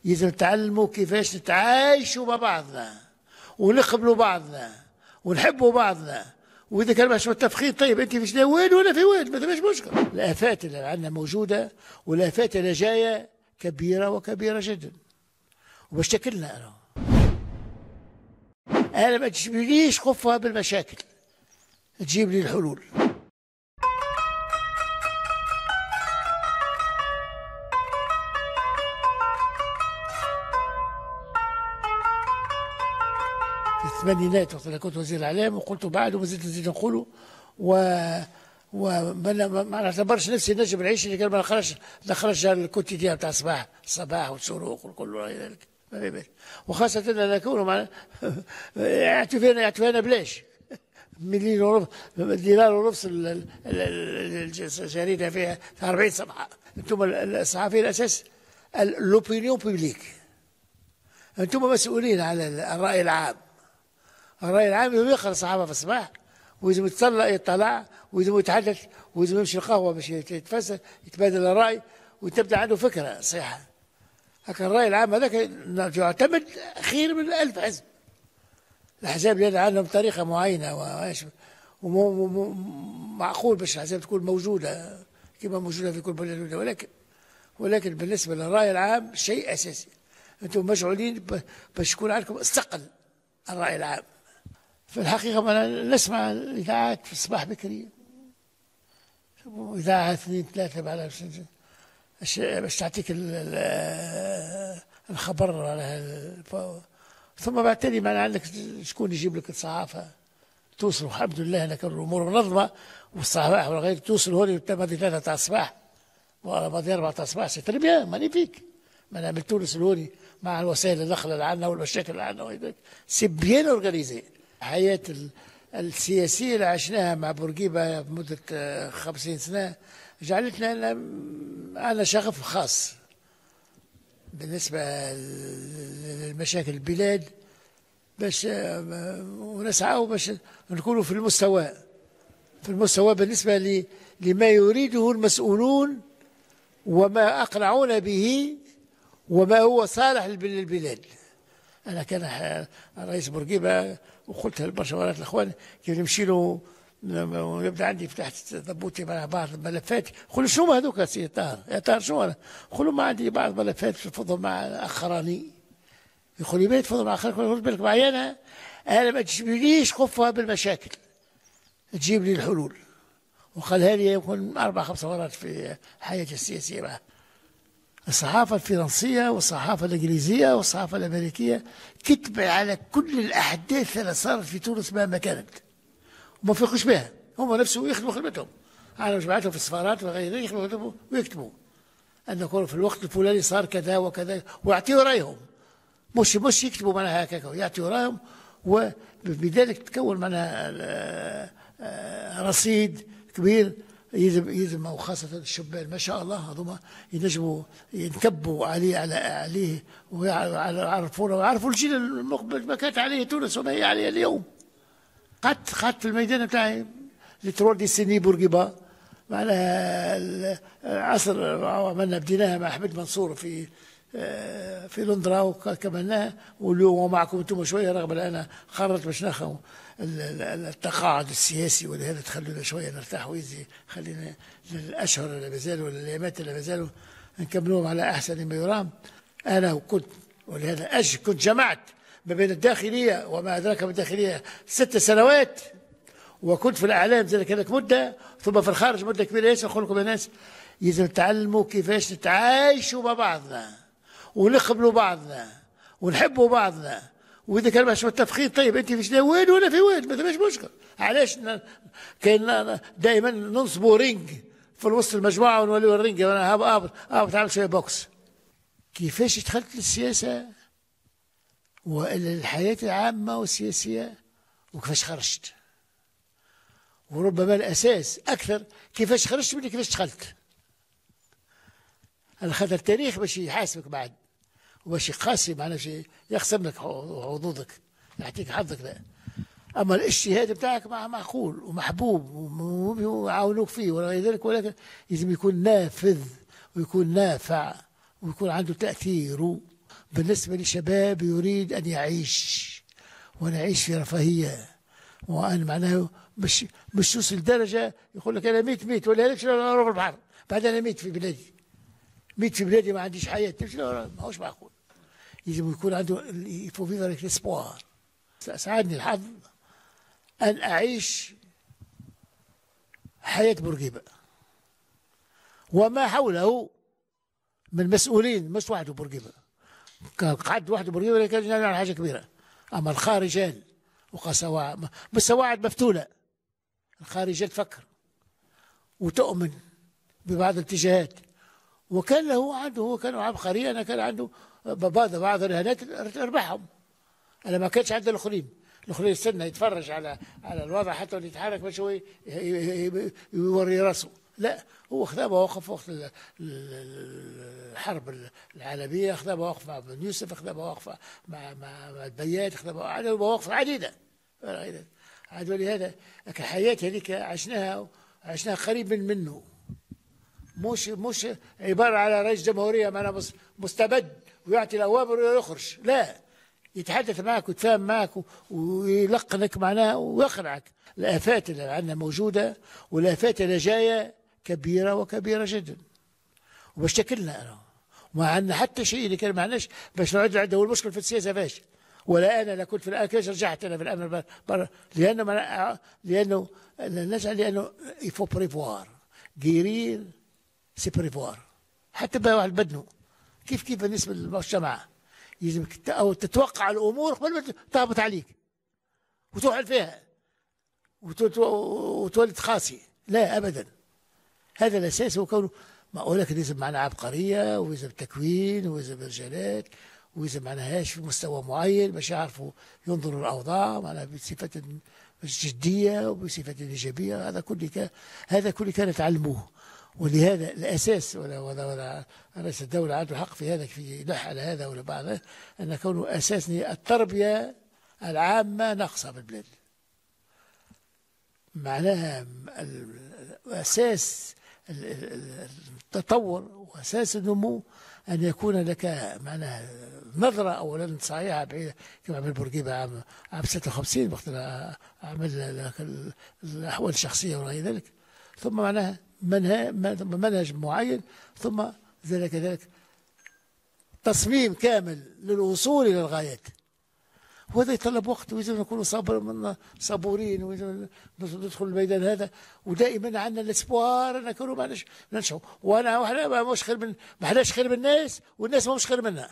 لازم نتعلموا كيفاش نتعايشوا مع بعضنا ونقبلوا بعضنا ونحبوا بعضنا. واذا كان مش متفقين طيب انت في وين وانا في وين، ما فيش مشكل. الافات اللي عندنا موجوده والافات اللي جايه كبيره وكبيره جدا وباش تاكلنا. انا ما تجيبليش خفها بالمشاكل، تجيب لي الحلول. في الثمانينات وقت اللي كنت وزير الاعلام وقلت بعد وما زلت نزيد نقوله وما نعتبرش نفسي نجم العيش اللي كان ما نخرج الكوتيديان تاع الصباح والشروق وكل غير ذلك. وخاصة أنا نكون يعطينا بلاش مليون ونص دينار ونص الجريدة فيها 40 صفحة. أنتم الصحفيين الأساس لوبينيون بوبليك، أنتم مسؤولين على الرأي العام. الرأي العام لازم يقرأ الصحافة في الصباح ويلزم يطلع ويلزم يتحدث ويلزم يمشي القهوة باش يتفسر يتبادل الرأي وتبدا عنده فكرة صحيحة. هكا الرأي العام هذاك يعتمد خير من 1000 حزب. الأحزاب اللي عندهم طريقة معينة ومعقول باش الأحزاب تكون موجودة كما موجودة في كل بلد، ولكن بالنسبة للرأي العام شيء أساسي. أنتم مشغولين باش يكون عندكم استقل الرأي العام. في الحقيقة أنا نسمع الإذاعات في الصباح بكري، إذاعة 2 3 باش تعطيك الخبر على ثم بعد تالي ما عندك شكون يجيب لك الصحافة توصلوا. الحمد لله هناك الأمور منظمة والصباح والغير توصل هوني ماضي 3 تاع الصباح ماضي 4 تاع الصباح. سي تري بيان مانيفيك. ما نعمل تونس الهوني مع الوسائل النقل اللي عندنا والمشاكل اللي عندنا سي بيان اورغانيزي. الحياة السياسية اللي عشناها مع بورقيبة بمدة 50 سنة جعلتنا أنا شغف خاص بالنسبة لمشاكل البلاد باش ونسعى باش نكونوا في المستوى بالنسبة لما يريده المسؤولون وما أقنعون به وما هو صالح للبلاد. أنا كان رئيس بورقيبة وقلتها لبرشا مرات الأخوان كيف نمشي له ويبدا عندي فتحت ضبوطي مع بعض الملفات. قول شنو هذوك سي طاهر يا طاهر شنو انا؟ قول ما عندي بعض الملفات تفضل مع اخراني. يقول لي تفضل مع اخراني. خذ بالك معي انا ما تجيبليش خفها بالمشاكل، تجيب لي الحلول. وقالها لي يمكن 4 5 مرات في حياتي السياسيه معه. الصحافه الفرنسيه والصحافه الانجليزيه والصحافه الامريكيه تتبع على كل الاحداث اللي صارت في تونس مهما كانت وما فيقوش بها. هم نفسهم يخدموا خدمتهم. انا جمعتهم في السفارات وغيره يخدموا خدمتهم ويكتبوا ان يكون في الوقت الفلاني صار كذا وكذا ويعطيوا رايهم. مش يكتبوا معناها هكاك، يعطيوا رايهم وبذلك تكون معناها رصيد كبير. يلزم وخاصة الشبان ما شاء الله هذوما ينجموا ينكبوا عليه ويعرفونه ويعرفوا الجيل المقبل ما كانت عليه تونس وما هي عليه اليوم. قعدت في الميدان بتاعي لترور دي سيني بورقيبة معناها عصر عملنا بديناها مع احمد منصور في لندرا وكملناها واليوم ومعكم انتم شويه رغم ان انا قررت باش ناخذ التقاعد السياسي ولهذا تخلونا شويه نرتاح ويزي خلينا الاشهر اللي مازالوا الايامات اللي مازالوا نكملوهم على احسن ما يرام. انا ولهذا كنت جمعت ما بين الداخليه وما ادراك بالداخليه 6 سنوات وكنت في الاعلام ذلك هذاك مده ثم في الخارج مده كبيره. ياسر نقول لكم الناس لازم نتعلموا كيفاش نتعايشوا مع بعضنا ونقبلوا بعضنا ونحبوا بعضنا. واذا كان مش متفقين طيب انت في وين وانا في وين، ما فيش مشكل. علاش كاين دائما ننصبوا رينج في وسط المجموعه ونوليو الرينج انا هابط عامل شويه بوكس. كيفاش دخلت للسياسه والحياه العامه والسياسيه وكيفاش خرجت، وربما الاساس اكثر كيفاش خرجت من كيفاش دخلت. على خاطر التاريخ باش يحاسبك بعد وباش يقاسي معناها يقسم لك حظوظك يعطيك حظك. لا اما الاجتهاد بتاعك معقول ومحبوب ويعاونوك فيه وغير ذلك، ولكن لازم يكون نافذ ويكون نافع ويكون عنده تاثير بالنسبة لشباب يريد أن يعيش ونعيش في رفاهية، وأنا معناه مش توصل لدرجة يقول لك أنا ميت ولا لكش أروح البحر بعد أنا ميت في بلادي، ميت في بلادي ما عنديش حياة، تمشي ما هوش معقول. يجب يكون عنده يفو فيفر افيك ليسبوار. ساعدني الحظ أن أعيش حياة بورقيبة وما حوله من مسؤولين، مش وحده بورقيبة، كان قعد وحده بورقيبة كان يعمل حاجة كبيرة. أما الخارجان وقسواعد بالسواعد مفتولة، الخارجان تفكر وتؤمن ببعض الاتجاهات، وكان له عنده، هو كان عبقري. أنا كان عنده بعض الرهانات ربحهم، أنا ما كانش عند الآخرين يستنى يتفرج على الوضع حتى اللي يتحرك باش هو يوري راسه، لا هو خذا مواقف وقت الحرب العالمية، خذا مواقف مع بن يوسف، خذا مواقف مع البيات، خذا مواقف عديدة. ولهذا الحياة هذيك عشناها قريب منه، مش عبارة على رئيس جمهورية معنا مستبد ويعطي الأوامر ويخرج، لا يتحدث معك ويتفاهم معك ويلقنك معناه ويقنعك. الآفات اللي عندنا موجودة، والآفات اللي جاية كبيرة وكبيرة جدا، وباش تاكلنا أنا وما عندنا حتى شيء اللي كان معناش باش نعد عنده المشكل في السياسة فاش. ولا أنا لا كنت في الآن كيفاش رجعت أنا في الأمن برا، لأنه نجعل لأنه يفو بريفوار غيرير سي بريفوار. حتى بقى واحد بدنه كيف بالنسبة للمجتمع يلزمك أو تتوقع الأمور قبل ما تهبط عليك وتوحل فيها وتولد قاسي، لا أبدا. هذا الأساس هو كونه ما أقول لك لازم معنا عبقرية ولازم تكوين ولازم رجالات ولازم معناهاش في مستوى معين باش يعرفوا ينظروا الأوضاع معناها بصفة جدية وبصفة إيجابية. هذا كل كان يتعلموه. ولهذا الأساس ولا رئيس الدولة عنده حق في هذا، في يلح على هذا ولا بعض، أن كونه أساس التربية العامة ناقصة بالبلاد. معناها أساس التطور وأساس النمو أن يكون لك معناها نظرة أولا صحيحة بعيدة، كما عمل بورقيبة عام 56 وقت عمل الأحوال الشخصية وغير ذلك، ثم معناها منهج معين، ثم ذلك تصميم كامل للوصول إلى الغايات. وهذا يتطلب وقت، ويجب نكونوا صبورين، ويجب ندخل الميدان هذا. ودائما عندنا الاسبوار ان نكونوا ما ننشأوا، وانا مش خير من ما حداش خير من الناس، والناس ما مش خير منا.